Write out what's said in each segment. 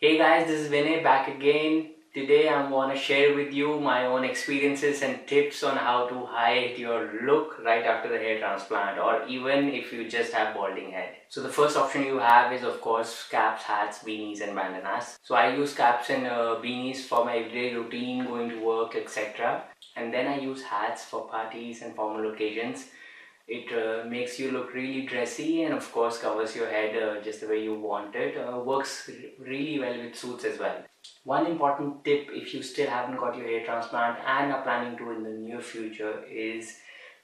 Hey guys, this is Vinay back again. Today I'm gonna share with you my own experiences and tips on how to hide your look right after the hair transplant, or even if you just have balding head. So the first option you have is of course caps, hats, beanies and bandanas. So I use caps and beanies for my everyday routine, going to work, etc. And then I use hats for parties and formal occasions. It makes you look really dressy and of course covers your head just the way you want it. Works really well with suits as well. One important tip if you still haven't got your hair transplant and are planning to in the near future is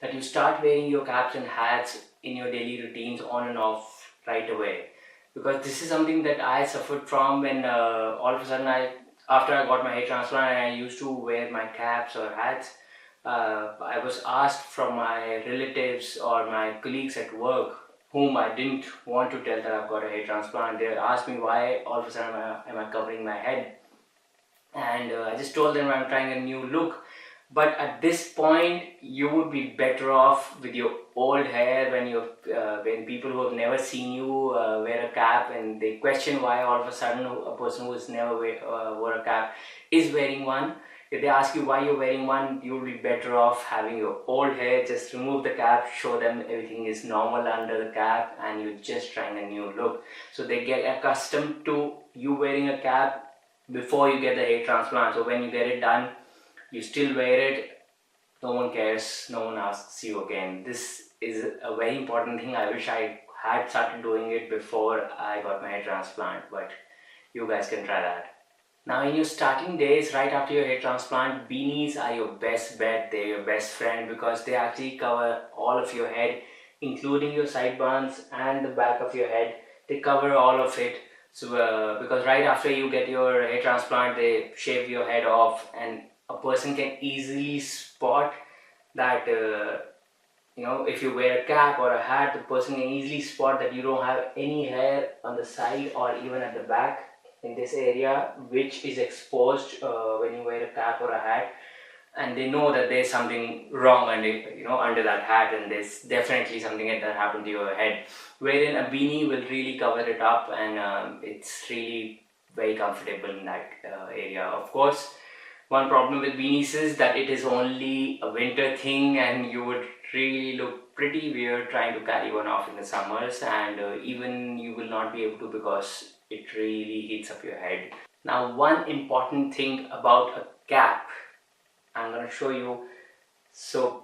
that you start wearing your caps and hats in your daily routines on and off right away. Because this is something that I suffered from when all of a sudden after I got my hair transplant, I used to wear my caps or hats. I was asked from my relatives or my colleagues at work, whom I didn't want to tell that I've got a hair transplant. They asked me why all of a sudden am I covering my head, and I just told them I'm trying a new look. But at this point, you would be better off with your old hair when people who have never seen you wear a cap and they question why all of a sudden a person who has never wore a cap is wearing one. If they ask you why you're wearing one, you will be better off having your old hair. Just remove the cap, show them everything is normal under the cap, and you're just trying a new look. So they get accustomed to you wearing a cap before you get the hair transplant. So when you get it done, you still wear it, no one cares, no one asks you again. This is a very important thing. I wish I had started doing it before I got my hair transplant, but you guys can try that. Now in your starting days, right after your hair transplant, beanies are your best bet. They're your best friend because they actually cover all of your head, including your sideburns and the back of your head. They cover all of it. So because right after you get your hair transplant, they shave your head off, and a person can easily spot that if you wear a cap or a hat, the person can easily spot that you don't have any hair on the side or even at the back in this area, which is exposed when you wear a cap or a hat, and they know that there's something wrong under that hat, and there's definitely something that happened to your head. Wherein a beanie will really cover it up, and it's really very comfortable in that area. Of course, one problem with beanies is that it is only a winter thing, and you would really look pretty weird trying to carry one off in the summers, and even you will not be able to because it really heats up your head. Now, one important thing about a cap, I'm going to show you. So,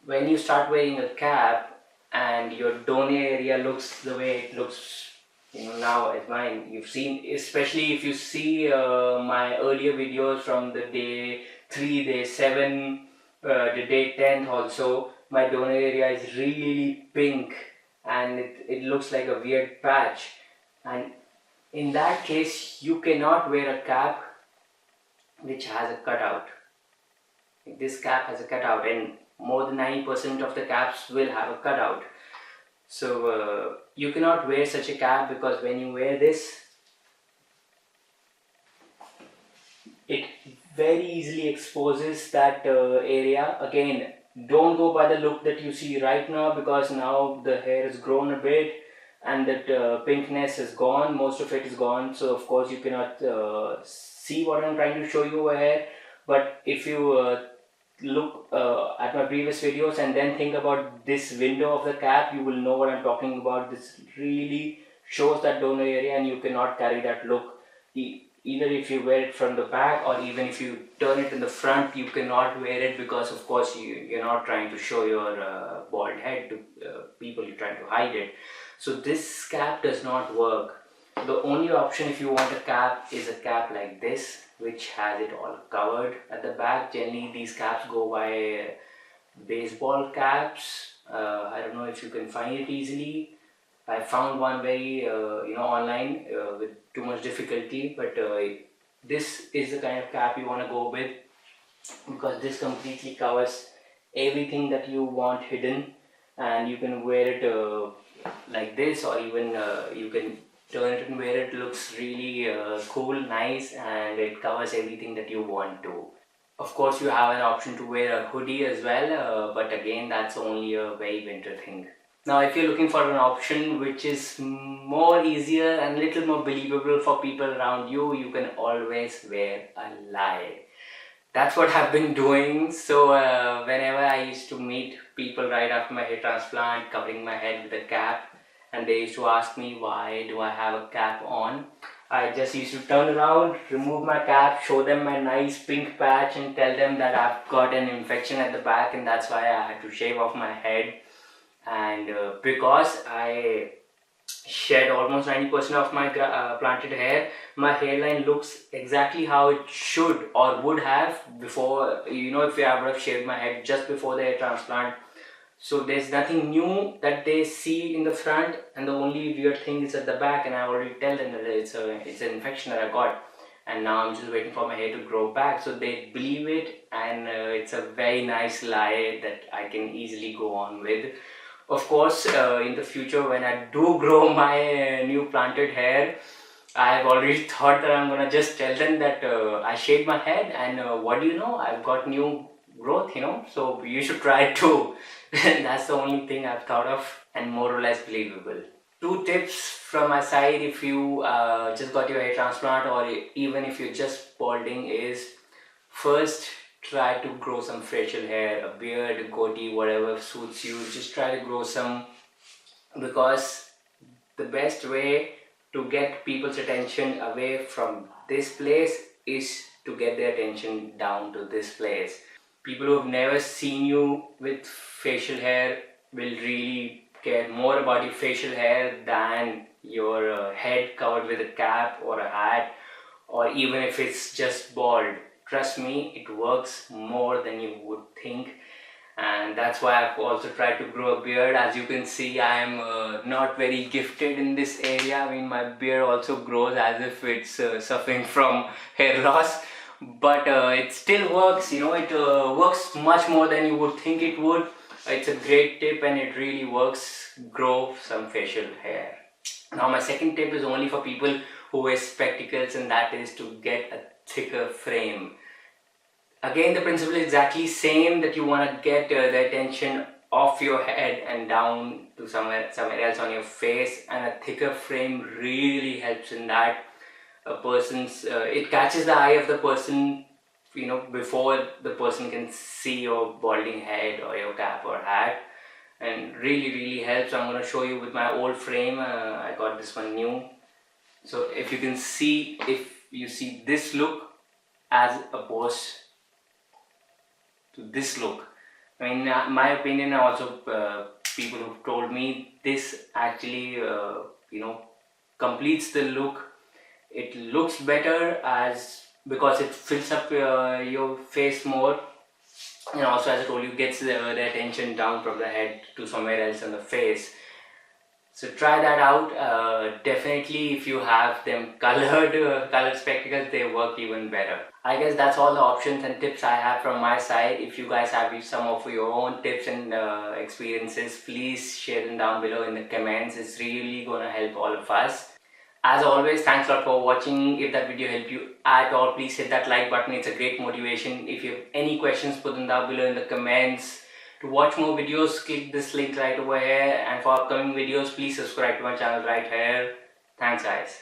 when you start wearing a cap and your dome area looks the way it looks now as mine, you've seen, especially if you see my earlier videos from the day 3, day 7, the day 10th also, my donor area is really pink and it looks like a weird patch, and in that case you cannot wear a cap which has a cutout. This cap has a cutout, and more than 90% of the caps will have a cutout. So you cannot wear such a cap, because when you wear this, it very easily exposes that area. Again, don't go by the look that you see right now, because now the hair has grown a bit and that pinkness is gone, most of it is gone. So of course you cannot see what I'm trying to show you over here. But if you look at my previous videos and then think about this window of the cap, you will know what I'm talking about. This really shows that donor area, and you cannot carry that look. Either if you wear it from the back or even if you turn it in the front, you cannot wear it, because of course you're not trying to show your bald head to people, you're trying to hide it. So this cap does not work. The only option if you want a cap is a cap like this, which has it all covered at the back. Generally these caps go by baseball caps. I don't know if you can find it easily. I found one very online with too much difficulty, but this is the kind of cap you want to go with, because this completely covers everything that you want hidden, and you can wear it like this, or even you can turn it and wear it. Looks really cool, nice, and it covers everything that you want to. Of course you have an option to wear a hoodie as well, but again that's only a very winter thing. Now if you're looking for an option which is more easier and little more believable for people around you, you can always wear a lie. That's what I've been doing. So whenever I used to meet people right after my hair transplant, covering my head with a cap, and they used to ask me why do I have a cap on, I just used to turn around, remove my cap, show them my nice pink patch, and tell them that I've got an infection at the back, and that's why I had to shave off my head. And because I shed almost 90% of my planted hair, my hairline looks exactly how it should or would have before, if I would have shaved my head just before the hair transplant. So there's nothing new that they see in the front, and the only weird thing is at the back, and I already tell them that it's an infection that I got, and now I'm just waiting for my hair to grow back. So they believe it, and it's a very nice lie that I can easily go on with. Of course, in the future when I do grow my new planted hair, I've already thought that I'm gonna just tell them that I shaved my head, and what do you know, I've got new growth, so you should try it too. That's the only thing I've thought of, and more or less believable. Two tips from my side if you just got your hair transplant, or even if you're just balding, is first, try to grow some facial hair, a beard, a goatee, whatever suits you. Just try to grow some, because the best way to get people's attention away from this place is to get their attention down to this place. People who have never seen you with facial hair will really care more about your facial hair than your head covered with a cap or a hat, or even if it's just bald. Trust me, it works more than you would think, and that's why I've also tried to grow a beard. As you can see, I am not very gifted in this area. I mean, my beard also grows as if it's suffering from hair loss, but it still works. It works much more than you would think it would. It's a great tip, and it really works. Grow some facial hair. Now my second tip is only for people who wear spectacles, and that is to get a thicker frame. Again, the principle is exactly same, that you want to get the attention off your head and down to somewhere else on your face, and a thicker frame really helps in that. A person's it catches the eye of the person, before the person can see your balding head or your cap or hat, and really helps. I'm going to show you with my old frame. I got this one new. So if you can see, if you see this look as opposed to this look, I mean, my opinion, also people who've told me this actually completes the look. It looks better as because it fills up your face more, and also, as I told you, gets the attention down from the head to somewhere else on the face. So try that out. Definitely, if you have them colored spectacles, they work even better. I guess that's all the options and tips I have from my side. If you guys have some of your own tips and experiences, please share them down below in the comments. It's really gonna help all of us. As always, thanks a lot for watching. If that video helped you at all, please hit that like button. It's a great motivation. If you have any questions, put them down below in the comments. To watch more videos, click this link right over here. And for upcoming videos, please subscribe to my channel right here. Thanks guys.